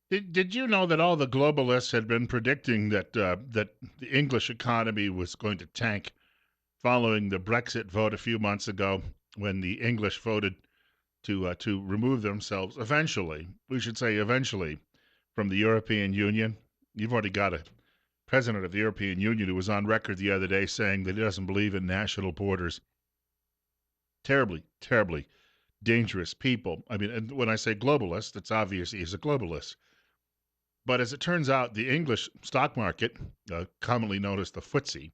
Did you know that all the globalists had been predicting that the English economy was going to tank following the Brexit vote a few months ago when the English voted to remove themselves eventually, we should say eventually, from the European Union? You've already got a president of the European Union who was on record the other day saying that he doesn't believe in national borders. Terribly, terribly dangerous people. I mean, and when I say globalist, it's obvious he's a globalist. But as it turns out, the English stock market, commonly known as the FTSE,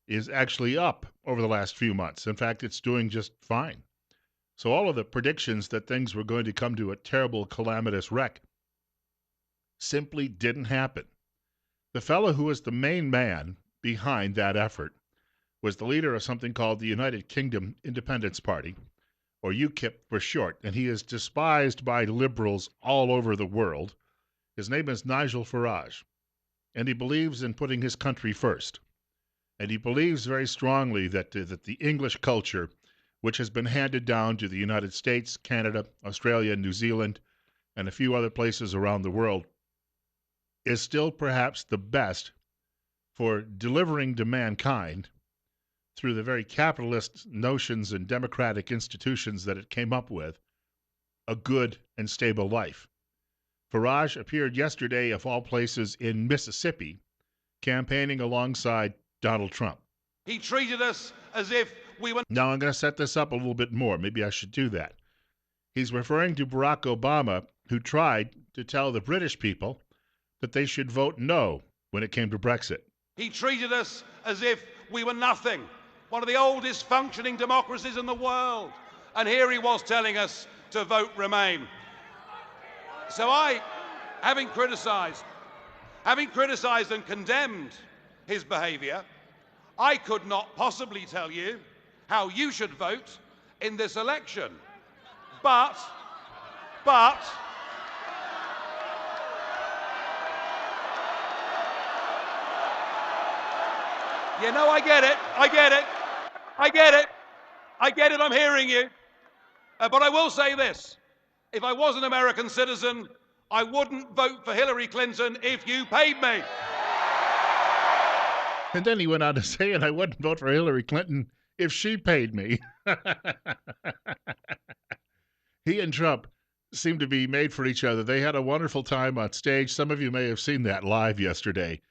is actually up over the last few months. In fact, it's doing just fine. So all of the predictions that things were going to come to a terrible, calamitous wreck simply didn't happen. The fellow who was the main man behind that effort was the leader of something called the United Kingdom Independence Party, or UKIP for short, and he is despised by liberals all over the world. His name is Nigel Farage, and he believes in putting his country first. And he believes very strongly that the English culture, which has been handed down to the United States, Canada, Australia, New Zealand, and a few other places around the world, is still perhaps the best for delivering to mankind, through the very capitalist notions and democratic institutions that it came up with, a good and stable life. Farage appeared yesterday, of all places, in Mississippi, campaigning alongside Donald Trump. He treated us as if we were... Now I'm going to set this up a little bit more. Maybe I should do that. He's referring to Barack Obama, who tried to tell the British people that they should vote no when it came to Brexit. He treated us as if we were nothing, one of the oldest functioning democracies in the world. And here he was telling us to vote Remain. So I, having criticised and condemned his behaviour, I could not possibly tell you how you should vote in this election. But, you know, I get it, I'm hearing you. But I will say this, if I was an American citizen, I wouldn't vote for Hillary Clinton if you paid me. And then he went on to say, and I wouldn't vote for Hillary Clinton if she paid me. He and Trump seem to be made for each other. They had a wonderful time on stage. Some of you may have seen that live yesterday.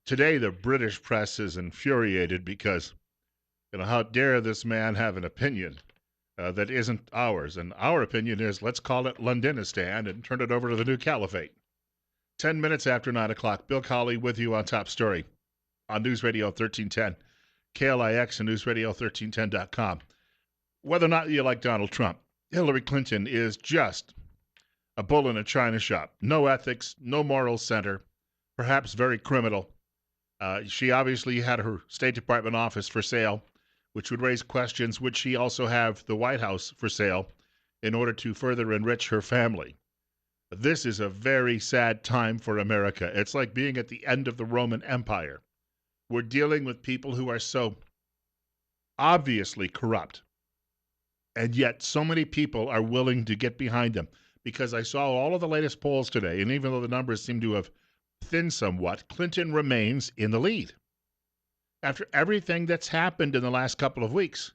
Today, the British press is infuriated because, how dare this man have an opinion that isn't ours? And our opinion is, let's call it Londonistan and turn it over to the new caliphate. 10 minutes after 9 o'clock, Bill Colley with you on Top Story on News Radio 1310, KLIX and NewsRadio1310.com. Whether or not you like Donald Trump, Hillary Clinton is just a bull in a china shop. No ethics, no moral center, perhaps very criminal. She obviously had her State Department office for sale, which would raise questions. Would she also have the White House for sale in order to further enrich her family? This is a very sad time for America. It's like being at the end of the Roman Empire. We're dealing with people who are so obviously corrupt, and yet so many people are willing to get behind them. Because I saw all of the latest polls today, and even though the numbers seem to have thinned somewhat, Clinton remains in the lead after everything that's happened in the last couple of weeks.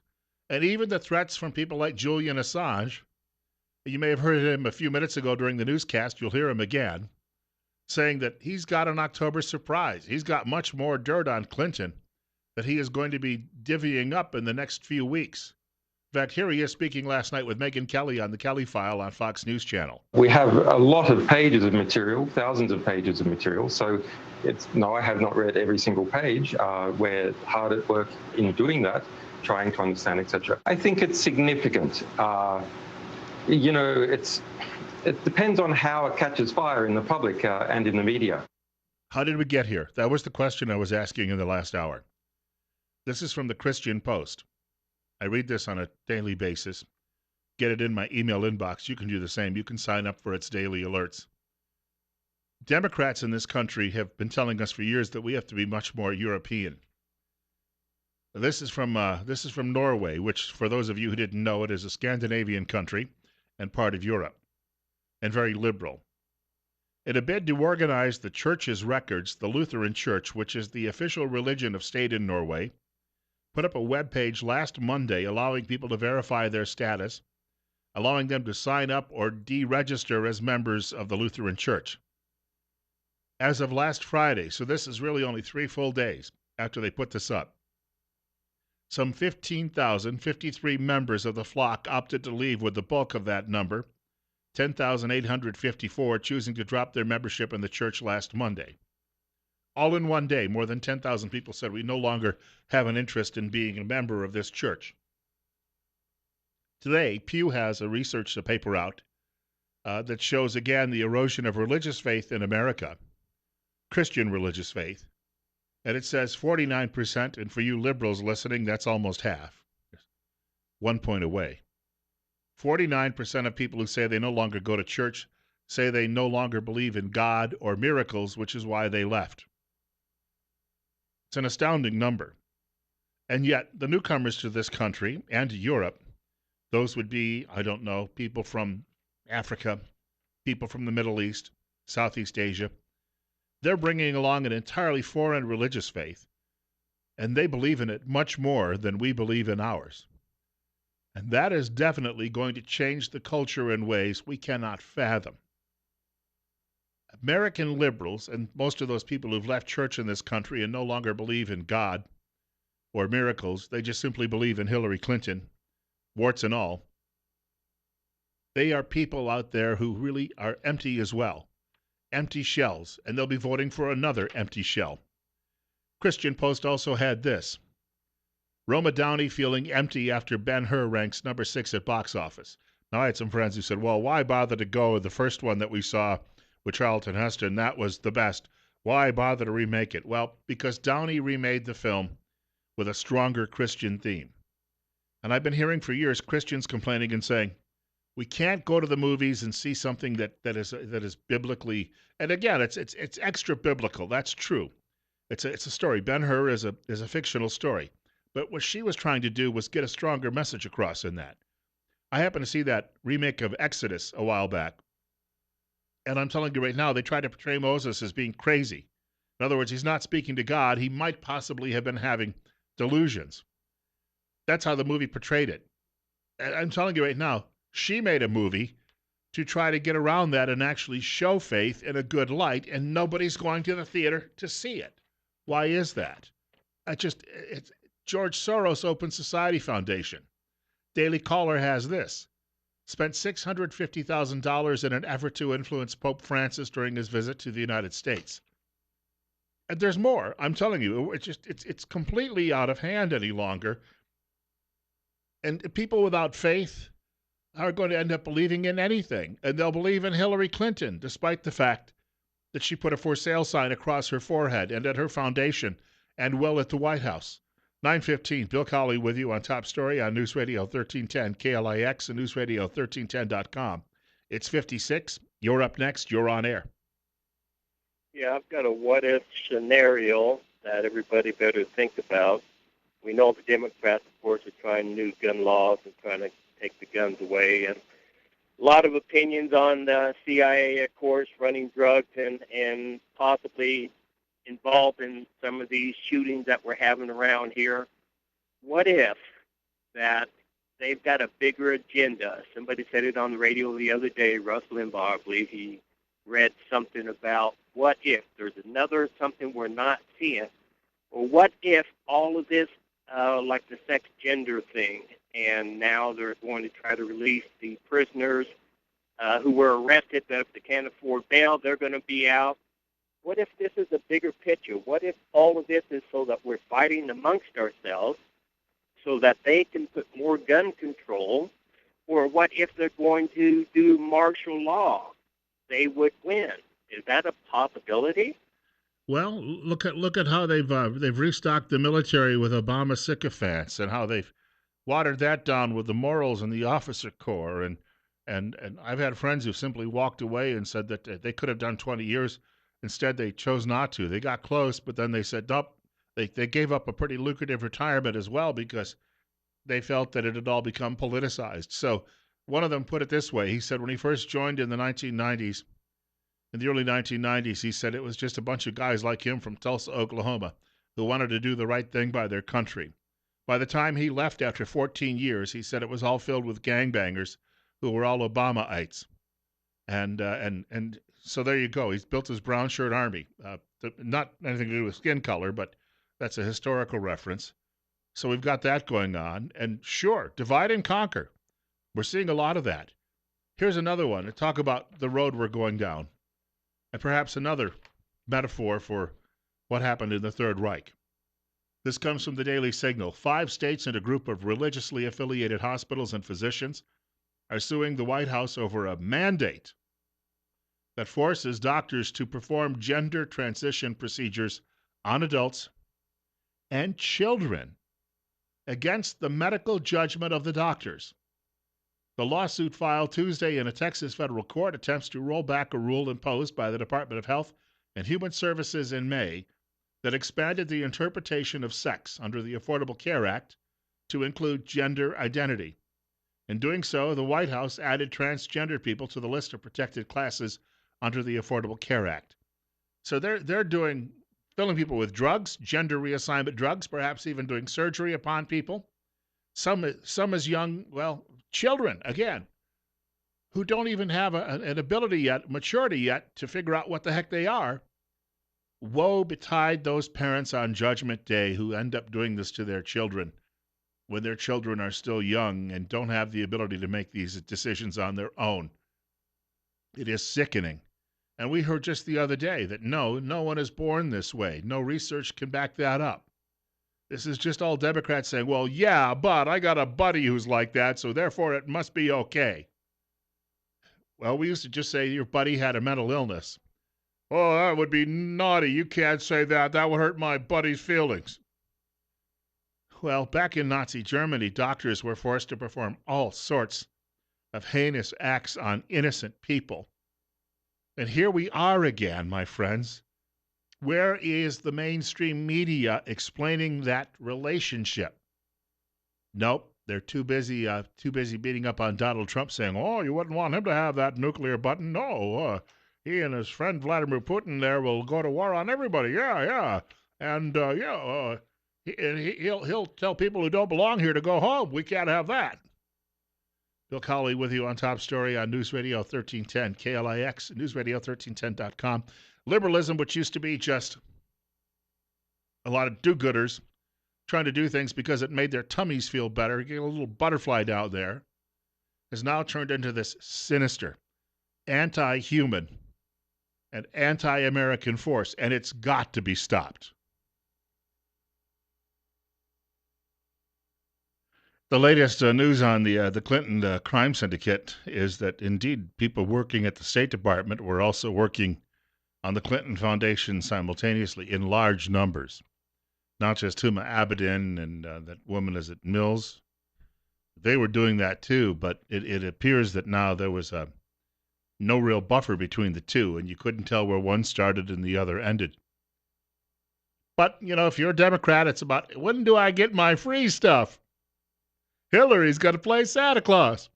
And even the threats from people like Julian Assange, you may have heard him a few minutes ago during the newscast, you'll hear him again, saying that he's got an October surprise. He's got much more dirt on Clinton that he is going to be divvying up in the next few weeks. In fact, here he is speaking last night with Megyn Kelly on the Kelly File on Fox News Channel. We have a lot of pages of material, thousands of pages of material. So I have not read every single page. We're hard at work in doing that, trying to understand, etc. I think it's significant. It depends on how it catches fire in the public and in the media. How did we get here? That was the question I was asking in the last hour. This is from the Christian Post. I read this on a daily basis. Get it in my email inbox. You can do the same. You can sign up for its daily alerts. Democrats in this country have been telling us for years that we have to be much more European. This is from Norway, which, for those of you who didn't know, it is a Scandinavian country and part of Europe, and very liberal. In a bid to organize the church's records, the Lutheran Church, which is the official religion of state in Norway, put up a web page last Monday allowing people to verify their status, allowing them to sign up or deregister as members of the Lutheran Church. As of last Friday, so this is really only 3 full days after they put this up, some 15,053 members of the flock opted to leave, with the bulk of that number, 10,854, choosing to drop their membership in the church last Monday. All in one day, more than 10,000 people said, we no longer have an interest in being a member of this church. Today, Pew has a research paper out that shows, again, the erosion of religious faith in America, Christian religious faith. And it says 49%, and for you liberals listening, that's almost half. 1 point away. 49% of people who say they no longer go to church say they no longer believe in God or miracles, which is why they left. It's an astounding number. And yet, the newcomers to this country and to Europe, those would be, I don't know, people from Africa, people from the Middle East, Southeast Asia, they're bringing along an entirely foreign religious faith, and they believe in it much more than we believe in ours. And that is definitely going to change the culture in ways we cannot fathom. American liberals, and most of those people who've left church in this country and no longer believe in God or miracles, they just simply believe in Hillary Clinton, warts and all. They are people out there who really are empty as well. Empty shells, and they'll be voting for another empty shell. Christian Post also had this. Roma Downey feeling empty after Ben-Hur ranks number 6 at box office. Now, I had some friends who said, well, why bother to go with the first one that we saw with Charlton Heston? That was the best. Why bother to remake it? Well, because Downey remade the film with a stronger Christian theme. And I've been hearing for years Christians complaining and saying, we can't go to the movies and see something that is biblically, and again, it's extra biblical. That's true. It's a story. Ben-Hur is a fictional story, but what she was trying to do was get a stronger message across in that. I happened to see that remake of Exodus a while back, and I'm telling you right now, they tried to portray Moses as being crazy. In other words, he's not speaking to God. He might possibly have been having delusions. That's how the movie portrayed it. And I'm telling you right now, she made a movie to try to get around that and actually show faith in a good light, and nobody's going to the theater to see it. Why is that? It's George Soros Open Society Foundation. Daily Caller has this. Spent $650,000 in an effort to influence Pope Francis during his visit to the United States. And there's more. I'm telling you, it's completely out of hand any longer. And people without faith are going to end up believing in anything. And they'll believe in Hillary Clinton, despite the fact that she put a for sale sign across her forehead and at her foundation and well at the White House. 9:15, Bill Colley with you on Top Story on News Radio 1310 KLIX and newsradio1310.com. It's 56. You're up next. You're on air. Yeah, I've got a what-if scenario that everybody better think about. We know the Democrats, of course, are trying new gun laws and trying to take the guns away. And a lot of opinions on the CIA, of course, running drugs and possibly involved in some of these shootings that we're having around here. What if that they've got a bigger agenda? Somebody said it on the radio the other day, Russ Limbaugh, I believe he read something about what if there's another something we're not seeing, or what if all of this, like the sex gender thing, and now they're going to try to release the prisoners who were arrested, that if they can't afford bail, they're going to be out. What if this is a bigger picture? What if all of this is so that we're fighting amongst ourselves so that they can put more gun control? Or what if they're going to do martial law? They would win. Is that a possibility? Well, look at how they've restocked the military with Obama sycophants, and how they've watered that down with the morals and the officer corps, and I've had friends who simply walked away and said that they could have done 20 years. Instead, they chose not to. They got close, but then they said, nope. They gave up a pretty lucrative retirement as well because they felt that it had all become politicized. So one of them put it this way. He said when he first joined in the 1990s In the early 1990s, he said it was just a bunch of guys like him from Tulsa, Oklahoma, who wanted to do the right thing by their country. By the time he left after 14 years, he said it was all filled with gangbangers who were all Obamaites. And so there you go. He's built his brown shirt army. Not anything to do with skin color, but that's a historical reference. So we've got that going on. And sure, divide and conquer. We're seeing a lot of that. Here's another one to talk about the road we're going down, and perhaps another metaphor for what happened in the Third Reich. This comes from the Daily Signal. 5 states and a group of religiously affiliated hospitals and physicians are suing the White House over a mandate that forces doctors to perform gender transition procedures on adults and children against the medical judgment of the doctors. The lawsuit filed Tuesday in a Texas federal court attempts to roll back a rule imposed by the Department of Health and Human Services in May that expanded the interpretation of sex under the Affordable Care Act to include gender identity. In doing so, the White House added transgender people to the list of protected classes under the Affordable Care Act. So they're doing filling people with drugs, gender reassignment drugs, perhaps even doing surgery upon people. Some as young, children, again, who don't even have an ability yet, maturity yet, to figure out what the heck they are. Woe betide those parents on Judgment Day who end up doing this to their children when their children are still young and don't have the ability to make these decisions on their own. It is sickening. And we heard just the other day that no one is born this way. No research can back that up. This is just all Democrats saying, well, yeah, but I got a buddy who's like that, so therefore it must be okay. Well, we used to just say your buddy had a mental illness. Oh, that would be naughty. You can't say that. That would hurt my buddy's feelings. Well, back in Nazi Germany, doctors were forced to perform all sorts of heinous acts on innocent people. And here we are again, my friends. Where is the mainstream media explaining that relationship? Nope, they're too busy beating up on Donald Trump, saying, "Oh, you wouldn't want him to have that nuclear button." No, he and his friend Vladimir Putin there will go to war on everybody. Yeah, and he'll tell people who don't belong here to go home. We can't have that. Bill Colley with you on Top Story on News Radio 1310 KLIX, newsradio1310.com. Liberalism, which used to be just a lot of do-gooders trying to do things because it made their tummies feel better, get a little butterfly down there, has now turned into this sinister, anti-human, and anti-American force, and it's got to be stopped. The latest news on the Clinton crime syndicate is that indeed people working at the State Department were also working on the Clinton Foundation simultaneously in large numbers. Not just Huma Abedin and that woman is at Mills. They were doing that too, but it appears that now there was no real buffer between the two, and you couldn't tell where one started and the other ended. But, if you're a Democrat, it's about, when do I get my free stuff? Hillary's got to play Santa Claus.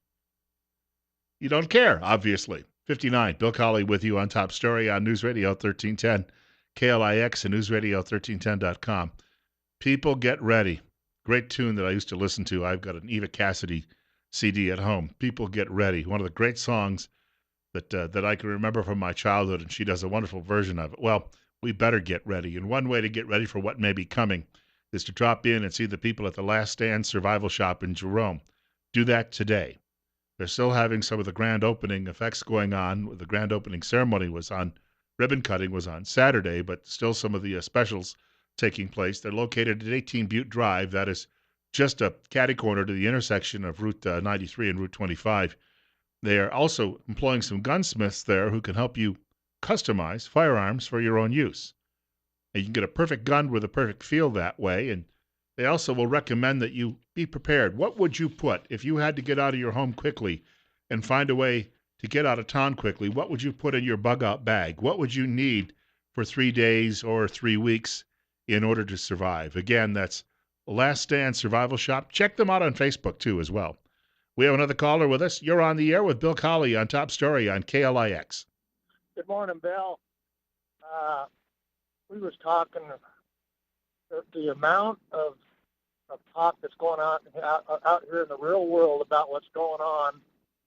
You don't care, obviously. 59, Bill Colley with you on Top Story on News Radio 1310, KLIX and newsradio1310.com. People get ready. Great tune that I used to listen to. I've got an Eva Cassidy CD at home. People get ready. One of the great songs that I can remember from my childhood, and she does a wonderful version of it. Well, we better get ready. And one way to get ready for what may be coming is to drop in and see the people at the Last Stand Survival Shop in Jerome. Do that today. They're still having some of the grand opening effects going on. The grand opening ceremony ribbon cutting was on Saturday, but still some of the specials taking place. They're located at 18 Butte Drive. That is just a catty corner to the intersection of Route 93 and Route 25. They are also employing some gunsmiths there who can help you customize firearms for your own use. And you can get a perfect gun with a perfect feel that way, and they also will recommend that you be prepared. What would you put if you had to get out of your home quickly and find a way to get out of town quickly? What would you put in your bug-out bag? What would you need for 3 days or 3 weeks in order to survive? Again, that's Last Stand Survival Shop. Check them out on Facebook, too, as well. We have another caller with us. You're on the air with Bill Colley on Top Story on KLIX. Good morning, Bill. We was talking the amount of talk that's going on out here in the real world about what's going on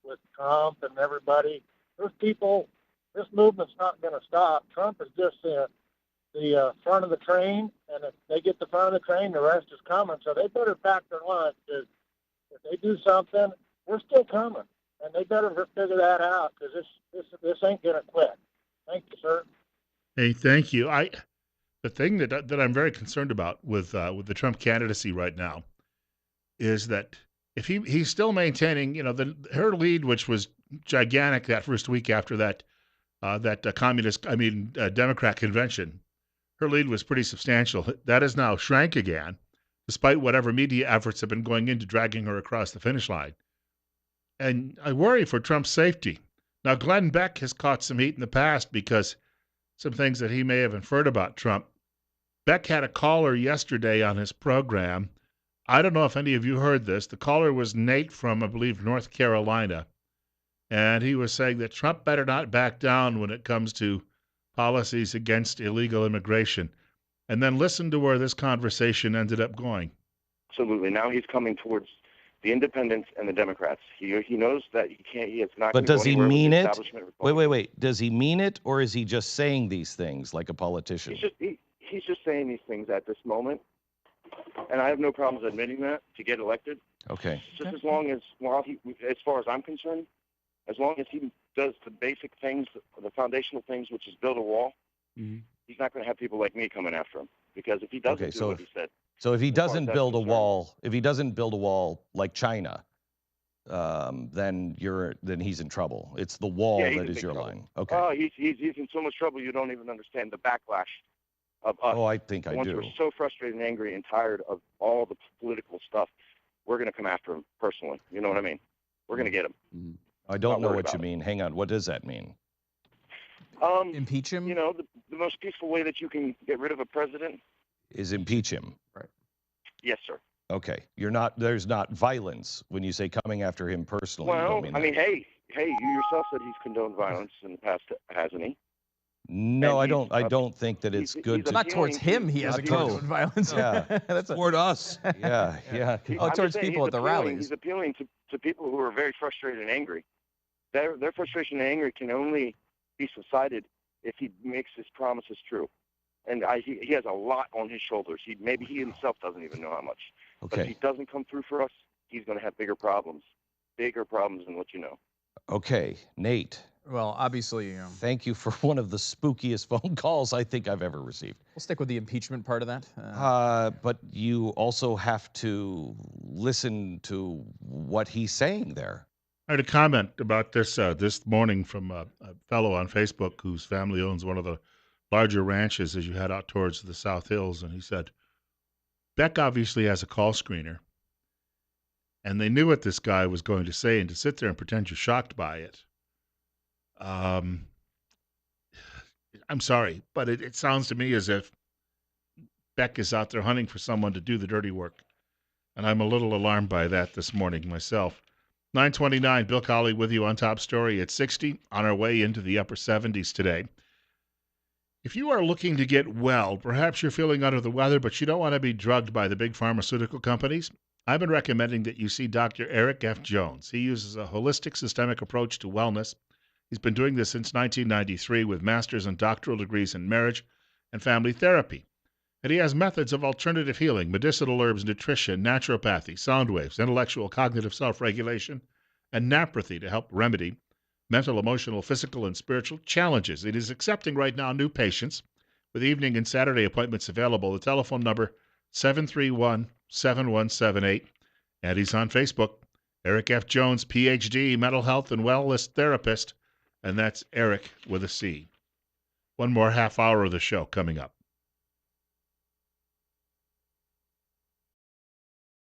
with Trump and everybody. There's people. This movement's not going to stop. Trump is just the front of the train, and if they get the front of the train, the rest is coming. So they better pack their lunch. Because if they do something, we're still coming, and they better figure that out because this ain't going to quit. Thank you, sir. Hey, thank you. The thing that I'm very concerned about with the Trump candidacy right now is that if he's still maintaining, her lead, which was gigantic that first week after that Democrat convention, her lead was pretty substantial. That has now shrank again, despite whatever media efforts have been going into dragging her across the finish line. And I worry for Trump's safety. Now, Glenn Beck has caught some heat in the past because some things that he may have inferred about Trump. Beck had a caller yesterday on his program. I don't know if any of you heard this. The caller was Nate from, I believe, North Carolina. And he was saying that Trump better not back down when it comes to policies against illegal immigration. And then listen to where this conversation ended up going. Absolutely. Now he's coming towards the independents and the Democrats. He knows that it's not going to go anywhere. But does he mean it? Wait. Does he mean it, or is he just saying these things like a politician? He's just saying these things at this moment, and I have no problems admitting that to get elected. Okay. Just as long as, as far as I'm concerned, as long as he does the basic things, the foundational things, which is build a wall, he's not going to have people like me coming after him. Because if he doesn't do what he said. So if he doesn't build a wall, like China, then he's in trouble. It's the wall that is your line. Okay. Oh, he's in so much trouble you don't even understand the backlash of us. Oh, I think I do. We're so frustrated and angry and tired of all the political stuff. We're going to come after him personally. You know what I mean? We're going to get him. Mm-hmm. I don't know what you mean. Hang on. What does that mean? Impeach him? The most peaceful way that you can get rid of a president is impeach him. Right. Yes, sir. Okay. There's not violence when you say coming after him personally. Well, hey, you yourself said he's condoned violence in the past, hasn't he? No, I don't think that it's good. Not towards him. He hasn't condoned violence. Yeah. That's toward us. Yeah. Towards people at the rallies. He's appealing to people who are very frustrated and angry. Their frustration and anger can only be subsided if he makes his promises true. And he has a lot on his shoulders. Maybe he himself doesn't even know how much. Okay. But if he doesn't come through for us, he's going to have bigger problems than what you know. Okay, Nate. Well, obviously, thank you for one of the spookiest phone calls I think I've ever received. We'll stick with the impeachment part of that. But you also have to listen to what he's saying there. I had a comment about this this morning from a fellow on Facebook whose family owns one of the larger ranches as you head out towards the South Hills, and he said, Beck obviously has a call screener, and they knew what this guy was going to say, and to sit there and pretend you're shocked by it. I'm sorry, but it sounds to me as if Beck is out there hunting for someone to do the dirty work, and I'm a little alarmed by that this morning myself. 9:29, Bill Colley with you on Top Story at 60, on our way into the upper 70s today. If you are looking to get well, perhaps you're feeling under the weather, but you don't want to be drugged by the big pharmaceutical companies, I've been recommending that you see Dr. Eric F. Jones. He uses a holistic, systemic approach to wellness. He's been doing this since 1993 with master's and doctoral degrees in marriage and family therapy. And he has methods of alternative healing, medicinal herbs, nutrition, naturopathy, sound waves, intellectual, cognitive self-regulation, and napathy to help remedy mental, emotional, physical, and spiritual challenges. It is accepting right now new patients with evening and Saturday appointments available. The telephone number, 731-7178. And he's on Facebook, Eric F. Jones, Ph.D., mental health and wellness therapist. And that's Eric with a C. One more half hour of the show coming up.